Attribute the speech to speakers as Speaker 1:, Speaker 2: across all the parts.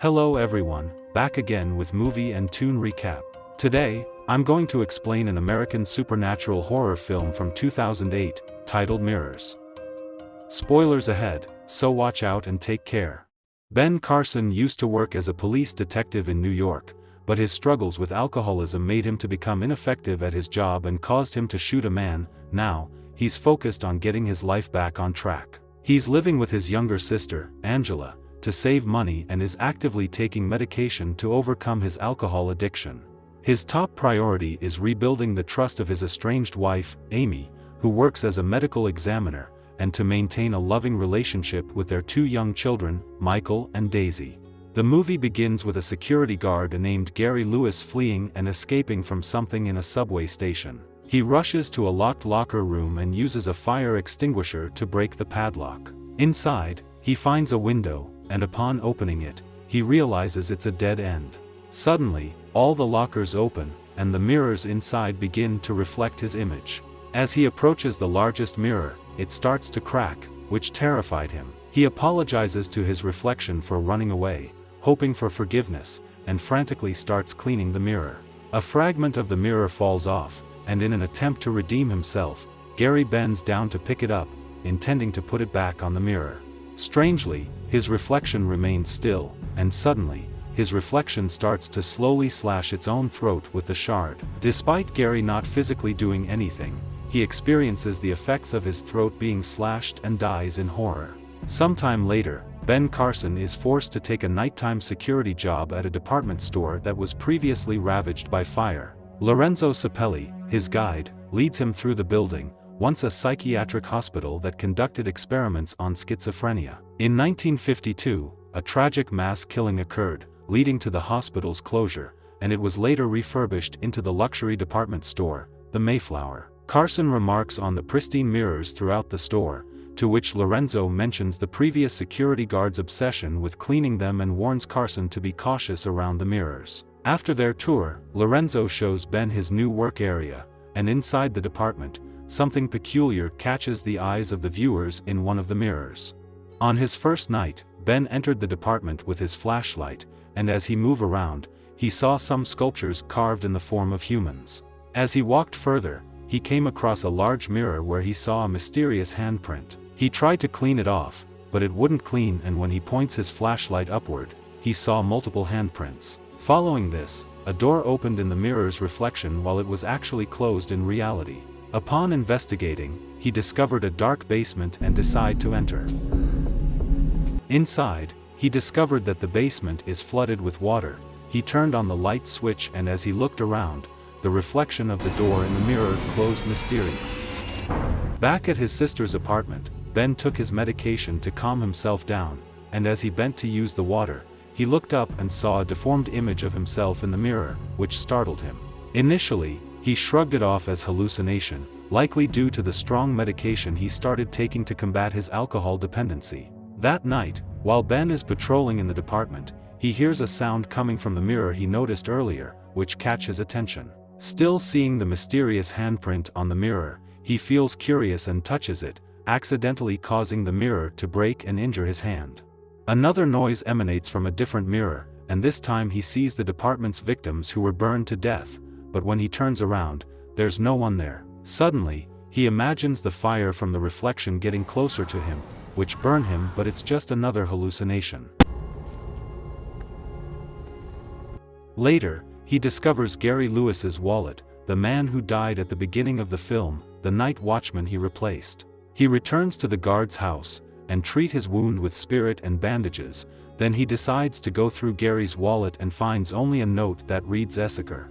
Speaker 1: Hello everyone, back again with movie and tune recap. Today, I'm going to explain an American supernatural horror film from 2008, titled Mirrors. Spoilers ahead, so watch out and take care. Ben Carson used to work as a police detective in New York, but his struggles with alcoholism made him to become ineffective at his job and caused him to shoot a man. Now, he's focused on getting his life back on track. He's living with his younger sister, Angela, to save money and is actively taking medication to overcome his alcohol addiction. His top priority is rebuilding the trust of his estranged wife, Amy, who works as a medical examiner, and to maintain a loving relationship with their two young children, Michael and Daisy. The movie begins with a security guard named Gary Lewis fleeing and escaping from something in a subway station. He rushes to a locked locker room and uses a fire extinguisher to break the padlock. Inside, he finds a window, and upon opening it, he realizes it's a dead end. Suddenly, all the lockers open, and the mirrors inside begin to reflect his image. As he approaches the largest mirror, it starts to crack, which terrified him. He apologizes to his reflection for running away, hoping for forgiveness, and frantically starts cleaning the mirror. A fragment of the mirror falls off, and in an attempt to redeem himself, Gary bends down to pick it up, intending to put it back on the mirror. Strangely, his reflection remains still, and suddenly, his reflection starts to slowly slash its own throat with the shard. Despite Gary not physically doing anything, he experiences the effects of his throat being slashed and dies in horror. Sometime later, Ben Carson is forced to take a nighttime security job at a department store that was previously ravaged by fire. Lorenzo Sapelli, his guide, leads him through the building, once a psychiatric hospital that conducted experiments on schizophrenia. In 1952, a tragic mass killing occurred, leading to the hospital's closure, and it was later refurbished into the luxury department store, the Mayflower. Carson remarks on the pristine mirrors throughout the store, to which Lorenzo mentions the previous security guard's obsession with cleaning them and warns Carson to be cautious around the mirrors. After their tour, Lorenzo shows Ben his new work area, and inside the department, something peculiar catches the eyes of the viewers in one of the mirrors. On his first night, Ben entered the department with his flashlight, and as he moved around, he saw some sculptures carved in the form of humans. As he walked further, he came across a large mirror where he saw a mysterious handprint. He tried to clean it off, but it wouldn't clean, and when he points his flashlight upward, he saw multiple handprints. Following this, a door opened in the mirror's reflection while it was actually closed in reality. Upon investigating, he discovered a dark basement and decided to enter. Inside, he discovered that the basement is flooded with water. He turned on the light switch, and as he looked around, the reflection of the door in the mirror closed mysterious. Back at his sister's apartment, Ben took his medication to calm himself down, and as he bent to use the water, he looked up and saw a deformed image of himself in the mirror, which startled him. Initially, he shrugged it off as hallucination, likely due to the strong medication he started taking to combat his alcohol dependency. That night, while Ben is patrolling in the department, he hears a sound coming from the mirror he noticed earlier, which catches his attention. Still seeing the mysterious handprint on the mirror, he feels curious and touches it, accidentally causing the mirror to break and injure his hand. Another noise emanates from a different mirror, and this time he sees the department's victims who were burned to death, but when he turns around, there's no one there. Suddenly, he imagines the fire from the reflection getting closer to him, which burn him, but it's just another hallucination. Later, he discovers Gary Lewis's wallet, the man who died at the beginning of the film, the night watchman he replaced. He returns to the guard's house, and treat his wound with spirit and bandages. Then he decides to go through Gary's wallet and finds only a note that reads Essiker.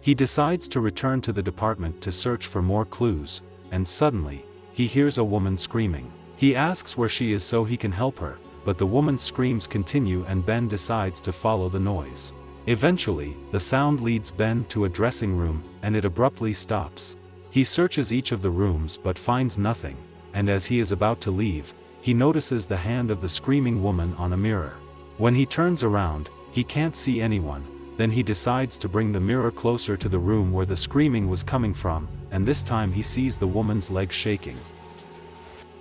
Speaker 1: He decides to return to the department to search for more clues, and suddenly, he hears a woman screaming. He asks where she is so he can help her, but the woman's screams continue and Ben decides to follow the noise. Eventually, the sound leads Ben to a dressing room, and it abruptly stops. He searches each of the rooms but finds nothing, and as he is about to leave, he notices the hand of the screaming woman on a mirror. When he turns around, he can't see anyone. Then he decides to bring the mirror closer to the room where the screaming was coming from, and this time he sees the woman's leg shaking.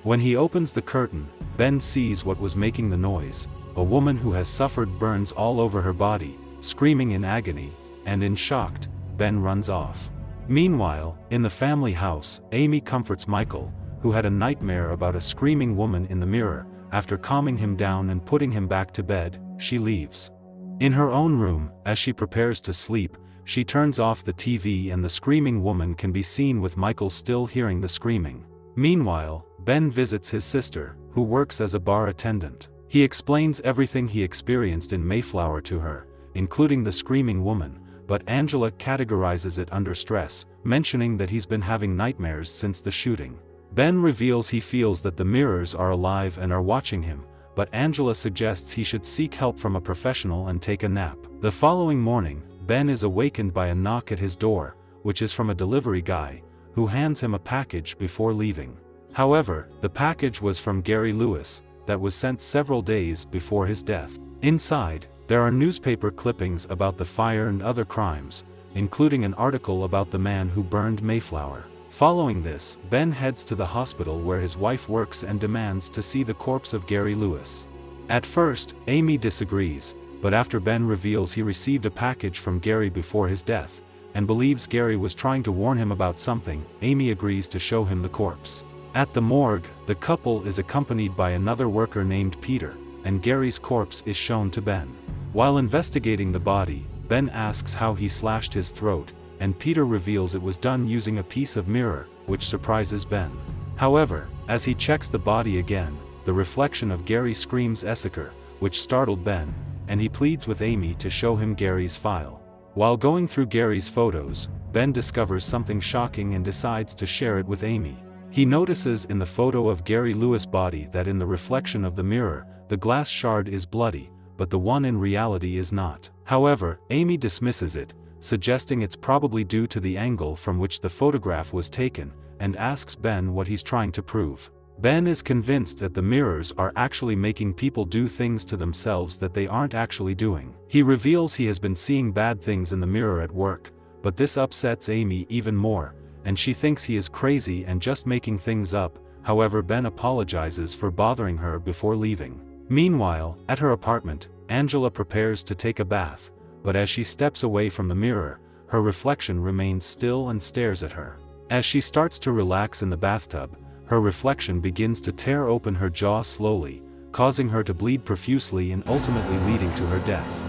Speaker 1: When he opens the curtain, Ben sees what was making the noise. a woman who has suffered burns all over her body, screaming in agony, and in shock, Ben runs off. Meanwhile, in the family house, Amy comforts Michael, who had a nightmare about a screaming woman in the mirror. After calming him down and putting him back to bed, she leaves. In her own room, as she prepares to sleep, she turns off the TV and the screaming woman can be seen with Michael still hearing the screaming. Meanwhile, Ben visits his sister, who works as a bar attendant. He explains everything he experienced in Mayflower to her, including the screaming woman, but Angela categorizes it under stress, mentioning that he's been having nightmares since the shooting. Ben reveals he feels that the mirrors are alive and are watching him, but Angela suggests he should seek help from a professional and take a nap. The following morning, Ben is awakened by a knock at his door, which is from a delivery guy, who hands him a package before leaving. However, the package was from Gary Lewis, that was sent several days before his death. Inside, there are newspaper clippings about the fire and other crimes, including an article about the man who burned Mayflower. Following this, Ben heads to the hospital where his wife works and demands to see the corpse of Gary Lewis. At first, Amy disagrees, but after Ben reveals he received a package from Gary before his death, and believes Gary was trying to warn him about something, Amy agrees to show him the corpse. At the morgue, the couple is accompanied by another worker named Peter, and Gary's corpse is shown to Ben. While investigating the body, Ben asks how he slashed his throat, and Peter reveals it was done using a piece of mirror, which surprises Ben. However, as he checks the body again, the reflection of Gary screams "Essiker," which startled Ben, and he pleads with Amy to show him Gary's file. While going through Gary's photos, Ben discovers something shocking and decides to share it with Amy. He notices in the photo of Gary Lewis' body that in the reflection of the mirror, the glass shard is bloody, but the one in reality is not. However, Amy dismisses it, suggesting it's probably due to the angle from which the photograph was taken, and asks Ben what he's trying to prove. Ben is convinced that the mirrors are actually making people do things to themselves that they aren't actually doing. He reveals he has been seeing bad things in the mirror at work, but this upsets Amy even more, and she thinks he is crazy and just making things up. However, Ben apologizes for bothering her before leaving. Meanwhile, at her apartment, Angela prepares to take a bath, but as she steps away from the mirror, her reflection remains still and stares at her. As she starts to relax in the bathtub, her reflection begins to tear open her jaw slowly, causing her to bleed profusely and ultimately leading to her death.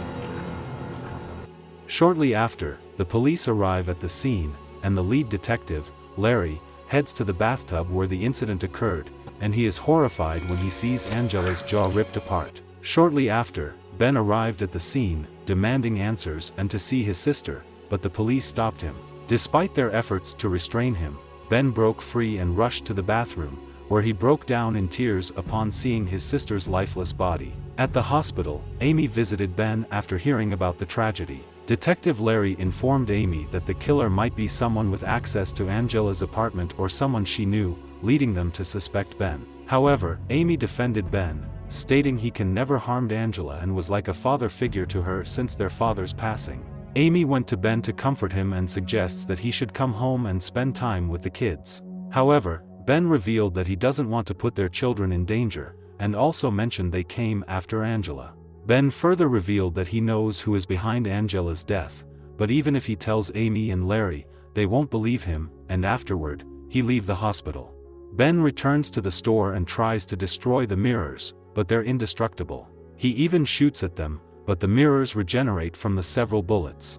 Speaker 1: Shortly after, the police arrive at the scene, and the lead detective, Larry, heads to the bathtub where the incident occurred, and he is horrified when he sees Angela's jaw ripped apart. Shortly after, Ben arrived at the scene, demanding answers and to see his sister, but the police stopped him. Despite their efforts to restrain him, Ben broke free and rushed to the bathroom, where he broke down in tears upon seeing his sister's lifeless body. At the hospital, Amy visited Ben after hearing about the tragedy. Detective Larry informed Amy that the killer might be someone with access to Angela's apartment or someone she knew, leading them to suspect Ben. However, Amy defended Ben, stating he can never harmed Angela and was like a father figure to her since their father's passing. Amy went to Ben to comfort him and suggests that he should come home and spend time with the kids. However, Ben revealed that he doesn't want to put their children in danger, and also mentioned they came after Angela. Ben further revealed that he knows who is behind Angela's death, but even if he tells Amy and Larry, they won't believe him, and afterward, he leaves the hospital. Ben returns to the store and tries to destroy the mirrors, but they're indestructible. He even shoots at them, but the mirrors regenerate from the several bullets.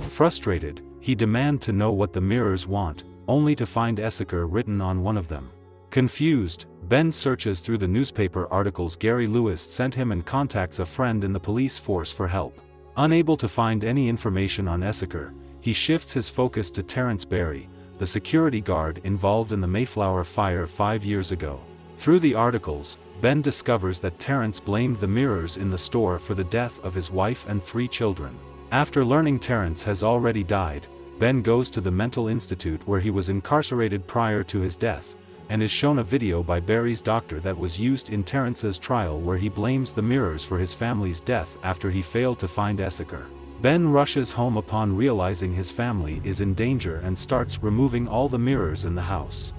Speaker 1: Frustrated, he demands to know what the mirrors want, only to find Essiker written on one of them. Confused, Ben searches through the newspaper articles Gary Lewis sent him and contacts a friend in the police force for help. Unable to find any information on Essiker, he shifts his focus to Terrence Berry, the security guard involved in the Mayflower fire 5 years ago. Through the articles, Ben discovers that Terrence blamed the mirrors in the store for the death of his wife and 3 children. After learning Terrence has already died, Ben goes to the mental institute where he was incarcerated prior to his death, and is shown a video by Barry's doctor that was used in Terrence's trial where he blames the mirrors for his family's death after he failed to find Essiker. Ben rushes home upon realizing his family is in danger and starts removing all the mirrors in the house.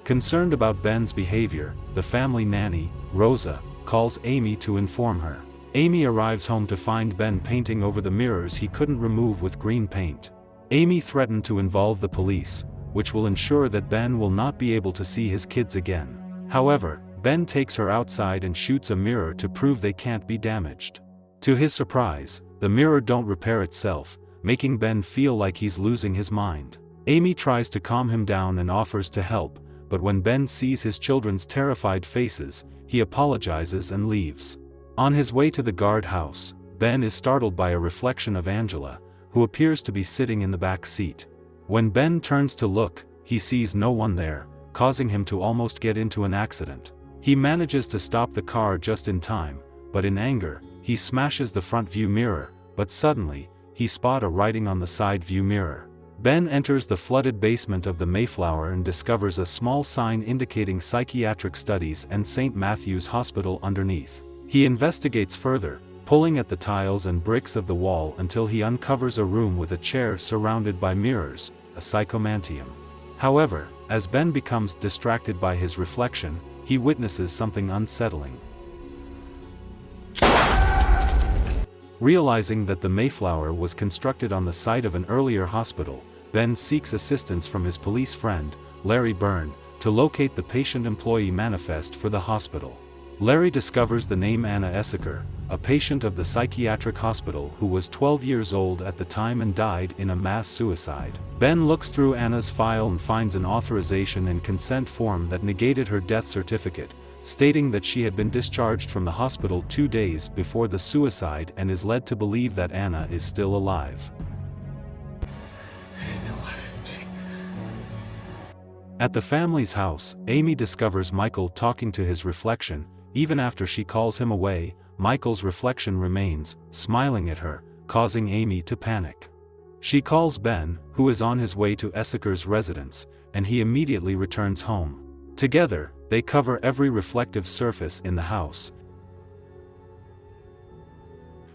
Speaker 1: Concerned about Ben's behavior, the family nanny, Rosa, calls Amy to inform her. Amy arrives home to find Ben painting over the mirrors he couldn't remove with green paint. Amy threatened to involve the police, which will ensure that Ben will not be able to see his kids again. However, Ben takes her outside and shoots a mirror to prove they can't be damaged. To his surprise, the mirror don't repair itself, making Ben feel like he's losing his mind. Amy tries to calm him down and offers to help, but when Ben sees his children's terrified faces, he apologizes and leaves. On his way to the guard house, Ben is startled by a reflection of Angela, who appears to be sitting in the back seat. When Ben turns to look, he sees no one there, causing him to almost get into an accident. He manages to stop the car just in time, but in anger, he smashes the front view mirror, but suddenly, he spots a writing on the side view mirror. Ben enters the flooded basement of the Mayflower and discovers a small sign indicating psychiatric studies and St. Matthew's Hospital underneath. He investigates further, pulling at the tiles and bricks of the wall until he uncovers a room with a chair surrounded by mirrors, a psychomantium. However, as Ben becomes distracted by his reflection, he witnesses something unsettling. Realizing that the Mayflower was constructed on the site of an earlier hospital, Ben seeks assistance from his police friend, Larry Byrne, to locate the patient-employee manifest for the hospital. Larry discovers the name Anna Essaker, a patient of the psychiatric hospital who was 12 years old at the time and died in a mass suicide. Ben looks through Anna's file and finds an authorization and consent form that negated her death certificate, stating that she had been discharged from the hospital 2 days before the suicide and is led to believe that Anna is still alive.
Speaker 2: She's alive, isn't she?
Speaker 1: At the family's house, Amy discovers Michael talking to his reflection. Even after she calls him away, Michael's reflection remains, smiling at her, causing Amy to panic. She calls Ben, who is on his way to Essaker's residence, and he immediately returns home. Together, they cover every reflective surface in the house.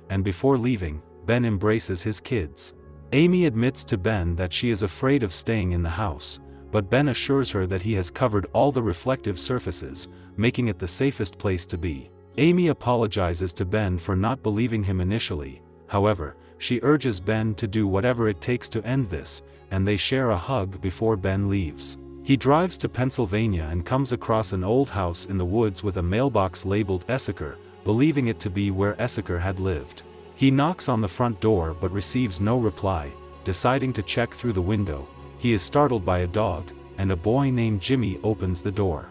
Speaker 1: And before leaving, Ben embraces his kids. Amy admits to Ben that she is afraid of staying in the house, but Ben assures her that he has covered all the reflective surfaces, making it the safest place to be. Amy apologizes to Ben for not believing him initially. However, she urges Ben to do whatever it takes to end this, and they share a hug before Ben leaves. He drives to Pennsylvania and comes across an old house in the woods with a mailbox labeled Essaker, believing it to be where Essaker had lived. He knocks on the front door but receives no reply. Deciding to check through the window, he is startled by a dog, and a boy named Jimmy opens the door.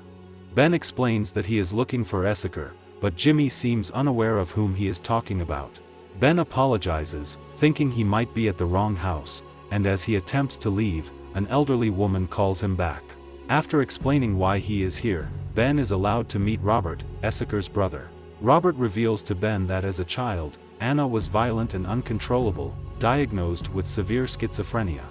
Speaker 1: Ben explains that he is looking for Essaker, but Jimmy seems unaware of whom he is talking about. Ben apologizes, thinking he might be at the wrong house, and as he attempts to leave, an elderly woman calls him back. After explaining why he is here, Ben is allowed to meet Robert, Essaker's brother. Robert reveals to Ben that as a child, Anna was violent and uncontrollable, diagnosed with severe schizophrenia.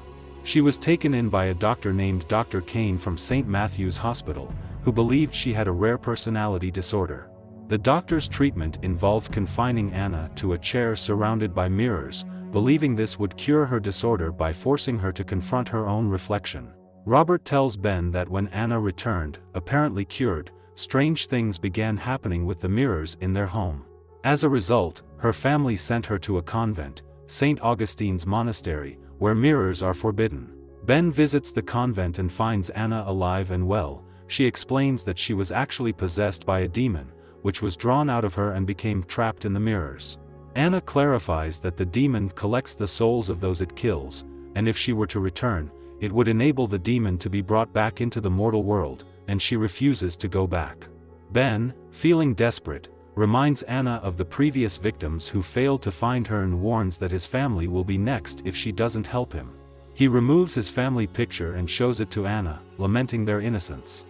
Speaker 1: She was taken in by a doctor named Dr. Kane from St. Matthew's Hospital, who believed she had a rare personality disorder. The doctor's treatment involved confining Anna to a chair surrounded by mirrors, believing this would cure her disorder by forcing her to confront her own reflection. Robert tells Ben that when Anna returned, apparently cured, strange things began happening with the mirrors in their home. As a result, her family sent her to a convent, St. Augustine's Monastery, where mirrors are forbidden. Ben visits the convent and finds Anna alive and well. She explains that she was actually possessed by a demon, which was drawn out of her and became trapped in the mirrors. Anna clarifies that the demon collects the souls of those it kills, and if she were to return, it would enable the demon to be brought back into the mortal world, and she refuses to go back. Ben, feeling desperate, reminds Anna of the previous victims who failed to find her and warns that his family will be next if she doesn't help him. He removes his family picture and shows it to Anna, lamenting their innocence.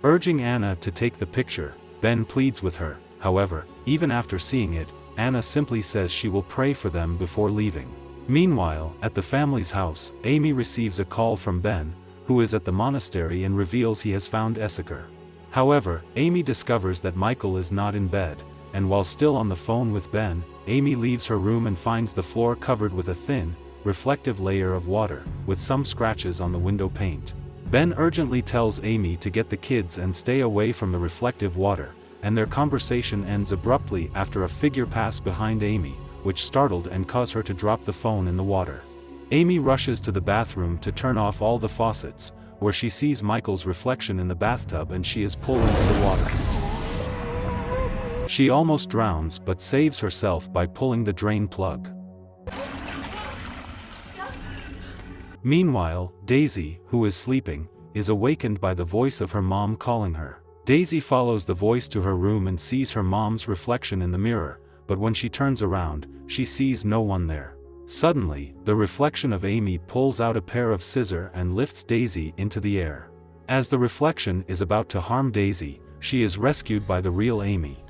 Speaker 1: Urging Anna to take the picture, Ben pleads with her. However, even after seeing it, Anna simply says she will pray for them before leaving. Meanwhile, at the family's house, Amy receives a call from Ben, who is at the monastery and reveals he has found Essaker. However, Amy discovers that Michael is not in bed, and while still on the phone with Ben, Amy leaves her room and finds the floor covered with a thin, reflective layer of water, with some scratches on the window pane. Ben urgently tells Amy to get the kids and stay away from the reflective water, and their conversation ends abruptly after a figure passes behind Amy, which startled and caused her to drop the phone in the water. Amy rushes to the bathroom to turn off all the faucets, where she sees Michael's reflection in the bathtub and she is pulled into the water. She almost drowns but saves herself by pulling the drain plug. Meanwhile, Daisy, who is sleeping, is awakened by the voice of her mom calling her. Daisy follows the voice to her room and sees her mom's reflection in the mirror, but when she turns around, she sees no one there. Suddenly, the reflection of Amy pulls out a pair of scissors and lifts Daisy into the air. As the reflection is about to harm Daisy, she is rescued by the real Amy.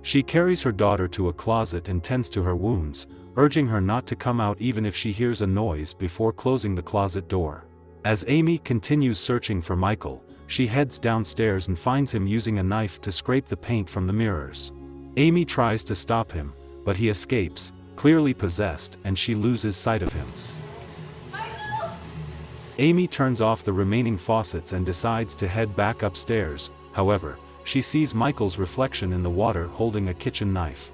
Speaker 1: She carries her daughter to a closet and tends to her wounds, urging her not to come out even if she hears a noise before closing the closet door. As Amy continues searching for Michael, she heads downstairs and finds him using a knife to scrape the paint from the mirrors. Amy tries to stop him, but he escapes, clearly possessed, and she loses sight of him. Michael! Amy turns off the remaining faucets and decides to head back upstairs. However, she sees Michael's reflection in the water holding a kitchen knife.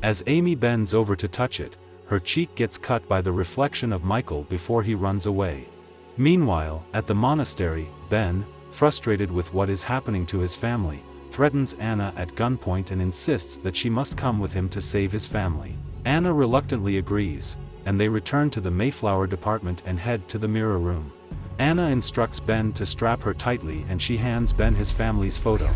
Speaker 1: As Amy bends over to touch it, her cheek gets cut by the reflection of Michael before he runs away. Meanwhile, at the monastery, Ben, frustrated with what is happening to his family, threatens Anna at gunpoint and insists that she must come with him to save his family. Anna reluctantly agrees, and they return to the Mayflower department and head to the mirror room. Anna instructs Ben to strap her tightly and she hands Ben his family's photo.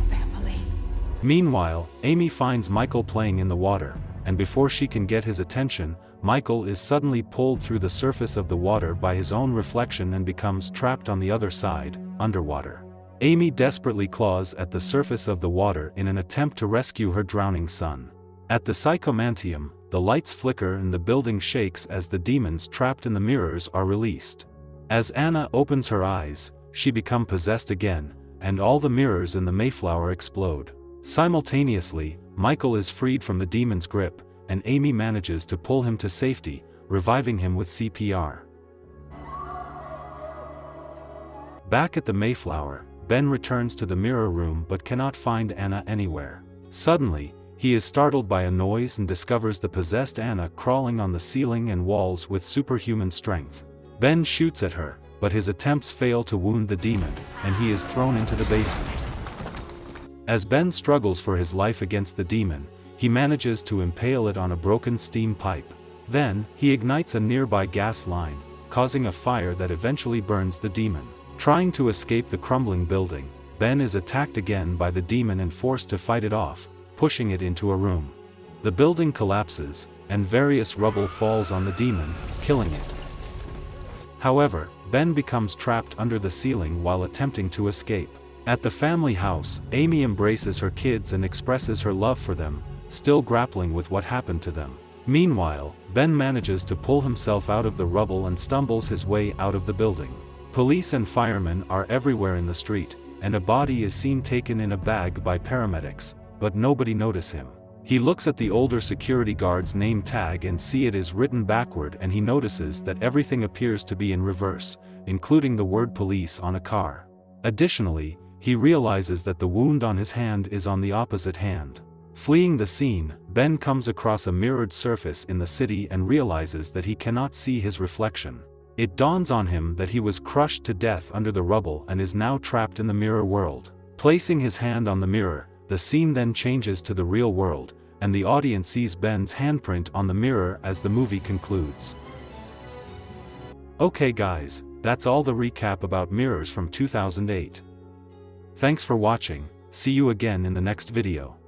Speaker 1: Meanwhile, Amy finds Michael playing in the water, and before she can get his attention, Michael is suddenly pulled through the surface of the water by his own reflection and becomes trapped on the other side, underwater. Amy desperately claws at the surface of the water in an attempt to rescue her drowning son. At the psychomantium, the lights flicker and the building shakes as the demons trapped in the mirrors are released. As Anna opens her eyes, she becomes possessed again, and all the mirrors in the Mayflower explode. Simultaneously, Michael is freed from the demon's grip, and Amy manages to pull him to safety, reviving him with CPR. Back at the Mayflower, Ben returns to the mirror room but cannot find Anna anywhere. Suddenly, he is startled by a noise and discovers the possessed Anna crawling on the ceiling and walls with superhuman strength. Ben shoots at her, but his attempts fail to wound the demon, and he is thrown into the basement. As Ben struggles for his life against the demon, he manages to impale it on a broken steam pipe. Then, he ignites a nearby gas line, causing a fire that eventually burns the demon. Trying to escape the crumbling building, Ben is attacked again by the demon and forced to fight it off, pushing it into a room. The building collapses, and various rubble falls on the demon, killing it. However, Ben becomes trapped under the ceiling while attempting to escape. At the family house, Amy embraces her kids and expresses her love for them, still grappling with what happened to them. Meanwhile, Ben manages to pull himself out of the rubble and stumbles his way out of the building. Police and firemen are everywhere in the street, and a body is seen taken in a bag by paramedics, but nobody notices him. He looks at the older security guard's name tag and sees it is written backward, and he notices that everything appears to be in reverse, including the word police on a car. Additionally, he realizes that the wound on his hand is on the opposite hand. Fleeing the scene, Ben comes across a mirrored surface in the city and realizes that he cannot see his reflection. It dawns on him that he was crushed to death under the rubble and is now trapped in the mirror world. Placing his hand on the mirror, the scene then changes to the real world, and the audience sees Ben's handprint on the mirror as the movie concludes. Okay guys, that's all the recap about Mirrors from 2008. Thanks for watching, see you again in the next video.